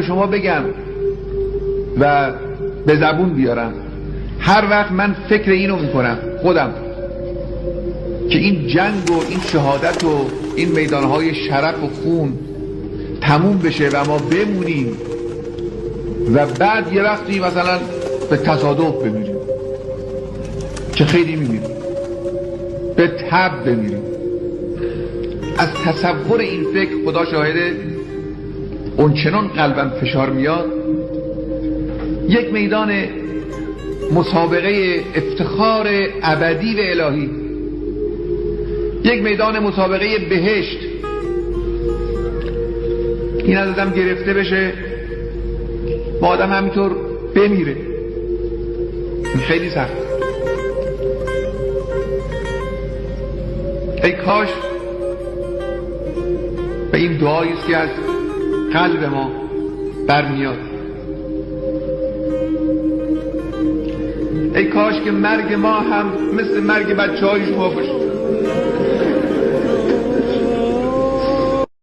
شما بگم و به زبون بیارم، هر وقت من فکر اینو میکنم خودم که این جنگ و این شهادت و این میدانهای شرف و خون تموم بشه و ما بمونیم و بعد یه وقتی مثلا به تصادف بمیریم که خیلی میمیریم، به تب بمیریم، از تصور این فکر خدا شاهده اونچنان قلبم فشار میاد. یک میدان مسابقه افتخار ابدی و الهی، یک میدان مسابقه بهشت، این از آدم گرفته بشه با آدم همینطور بمیره، این خیلی سخت. ای کاش به این دعایی است که از قلب ما برمیاد، ای کاش که مرگ ما هم مثل مرگ بچه‌های شما باشه.